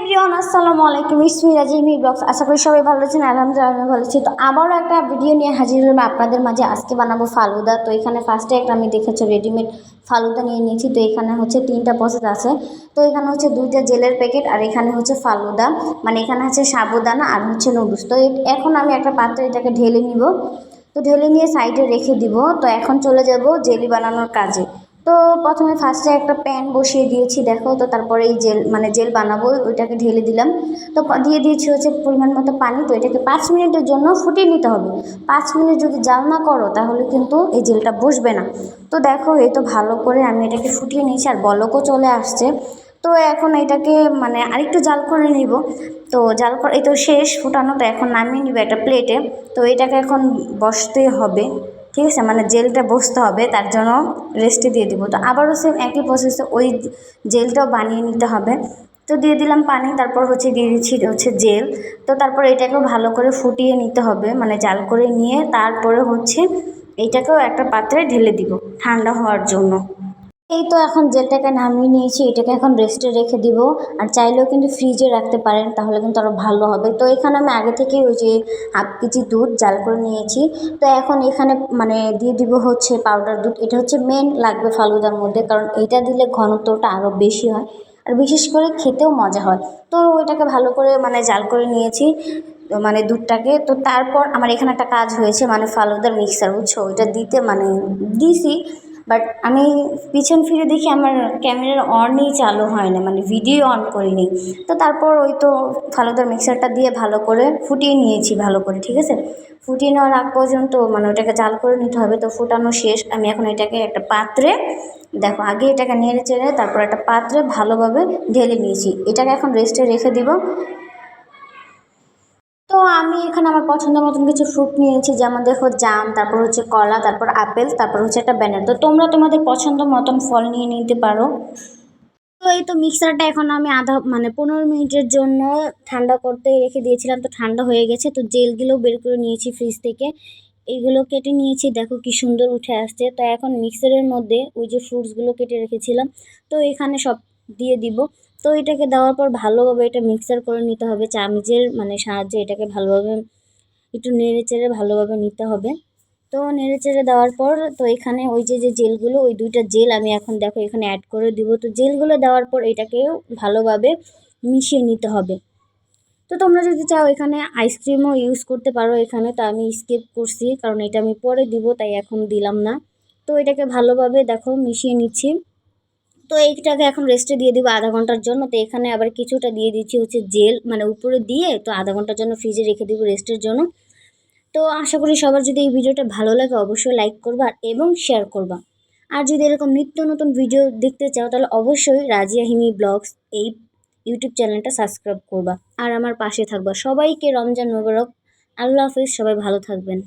Everyone আসসালামু আলাইকুম, ইসমি রাজিমি blogs. আশা করি সবাই ভালো আছেন। আলহামদুলিল্লাহ আমি ভালো আছি। তো আবারও একটা ভিডিও নিয়ে হাজির হলাম আপনাদের মাঝে। আজকে বানাবো ফালুদা। তো এখানে ফার্স্টে একটা আমি দেখেছি রেডিমেড ফালুদা নিয়ে নিয়েছি। তো এখানে হচ্ছে 3টা প্রসেস আছে। তো এখানে হচ্ছে 2টা জেলের প্যাকেট, আর এখানে হচ্ছে ফালুদা, মানে এখানে হচ্ছে সাবুদানা আর হচ্ছে নুডলস। তো এখন আমি একটা পাত্রে এটাকে ঢেলে নিব। তো ঢেলে নিয়ে সাইডে রেখে দিব। তো এখন চলে যাব জেলি বানানোর কাজে। তো প্রথমে ফার্স্টে একটা প্যান বসিয়ে দিয়েছি, দেখো। তো তারপরে এই জেল বানাবো, ওইটাকে ঢেলে দিলাম। তো দিয়ে দিয়েছি হচ্ছে পরিমাণ মতো পানি। তো এটাকে 5 মিনিটের জন্য ফুটিয়ে নিতে হবে। 5 মিনিট যদি জাল না করো তাহলে কিন্তু এই জেলটা বসবে না। তো দেখো, এই তো ভালো করে আমি এটাকে ফুটিয়ে নিয়েছি, আর বলকও চলে আসছে। তো এখন এটাকে মানে আরেকটু জাল করে নিব। তো জাল করে এই তো শেষ ফুটানো। তো এখন নামিয়ে নিব একটা প্লেটে। তো এটাকে এখন বসতে হবে, ঠিক আছে, মানে জেলটা বসতে হবে, তার জন্য রেস্টে দিয়ে দিব। তো আবারও সেম একই প্রসেসে ওই জেলটাও বানিয়ে নিতে হবে। তো দিয়ে দিলাম পানি, তারপর হচ্ছে দিয়ে দিচ্ছি হচ্ছে জেল। তো তারপর এটাকেও ভালো করে ফুটিয়ে নিতে হবে, মানে জাল করে নিয়ে তারপরে হচ্ছে এইটাকেও একটা পাত্রে ঢেলে দিব ঠান্ডা হওয়ার জন্য। এই তো এখন জেলটাকে নামিয়ে নিয়েছি, এটাকে এখন রেস্টে রেখে দিব। আর চাইলেও কিন্তু ফ্রিজে রাখতে পারেন, তাহলে কিন্তু আরও ভালো হবে। তো এখানে আমি আগে থেকেই ওই যে হাফ কেজি দুধ জাল করে নিয়েছি। তো এখন এখানে মানে দিয়ে দিব হচ্ছে পাউডার দুধ। এটা হচ্ছে মেন লাগবে ফালুদার মধ্যে, কারণ এটা দিলে ঘনত্বটা আরও বেশি হয়, আর বিশেষ করে খেতেও মজা হয়। তো ওইটাকে ভালো করে মানে জাল করে নিয়েছি, তো মানে দুধটাকে। তো তারপর আমার এখানে একটা কাজ হয়েছে, মানে ফালুদার মিক্সার, বুঝছো, ওইটা দিতে মানে দিছি, বাট আমি পিছন ফিরে দেখি আমার ক্যামেরার অনই চালু হয় না, মানে ভিডিও অন করিনি। তো তারপর ওই তো ফালুদার মিক্সারটা দিয়ে ভালো করে ফুটিয়ে নিয়েছি ভালো করে, ঠিক আছে। ফুটিয়ে নেওয়ার আগ পর্যন্ত মানে ওটাকে জাল করে নিতে হবে। তো ফুটানো শেষ, আমি এখন এটাকে একটা পাত্রে, দেখো, আগে এটাকে নেড়ে চেড়ে তারপর একটা পাত্রে ভালোভাবে ঢেলে নিয়েছি। এটাকে এখন রেস্টে রেখে দিব। তো আমি এখানে আমার পছন্দ মতন কিছু ফ্রুট নিয়েছি, যেমন দেখো জাম, তারপর হচ্ছে কলা, তারপর আপেল, তারপর হচ্ছে একটা ব্যানানা। তো তোমরা তোমাদের পছন্দ মতন ফল নিয়ে নিতে পারো। তো এই তো মিক্সারটা এখন আমি আধা মানে 15 মিনিটের জন্য ঠান্ডা করতে রেখে দিয়েছিলাম। তো ঠান্ডা হয়ে গেছে। তো জেলগুলো বের করে নিয়েছি ফ্রিজ থেকে, এইগুলো কেটে নিয়েছি, দেখো কি সুন্দর উঠে আসছে। তো এখন মিক্সারের মধ্যে ওই যে ফ্রুটসগুলো কেটে রেখেছিলাম, তো এখানে সব দিয়ে দিব। তো এটাকে দেওয়ার পর ভালোভাবে এটা মিক্সার করে নিতে হবে চামচের মানে সাহায্যে। এটাকে ভালোভাবে একটু নেড়ে চেড়ে ভালোভাবে নিতে হবে। তো নেড়ে চেড়ে দেওয়ার পর তো এখানে ওই যে জেলগুলো, ওই 2টা জেল আমি এখন দেখো এখানে অ্যাড করে দিব। তো জেলগুলো দেওয়ার পর এটাকেও ভালোভাবে মিশিয়ে নিতে হবে। তো তোমরা যদি চাও এখানে আইসক্রিমও ইউজ করতে পারো এখানে। তো আমি স্কিপ করছি, কারণ এটা আমি পরে দিব, তাই এখন দিলাম না। তো এটাকে ভালোভাবে দেখো মিশিয়ে নিচ্ছি। তো এইটাকে এখন রেস্টে দিয়ে দিব আধা ঘন্টার জন্য। তো এখানে আবার কিছুটা দিয়ে দিচ্ছি হচ্ছে জেল, মানে উপরে দিয়ে তো আধা ঘন্টার জন্য ফ্রিজে রেখে দিব রেস্টের জন্য। তো আশা করি সবার যদি এই ভিডিওটা ভালো লাগে অবশ্যই লাইক করবা এবং শেয়ার করবা। আর যদি এরকম নিত্য নতুন ভিডিও দেখতে চাও তাহলে অবশ্যই রাজিয়া হিমি ব্লগস এই ইউটিউব চ্যানেলটা সাবস্ক্রাইব করবা আর আমার পাশে থাকবা। সবাইকে রমজান মোবারক। আল্লাহ হাফিজ, সবাই ভালো থাকবেন।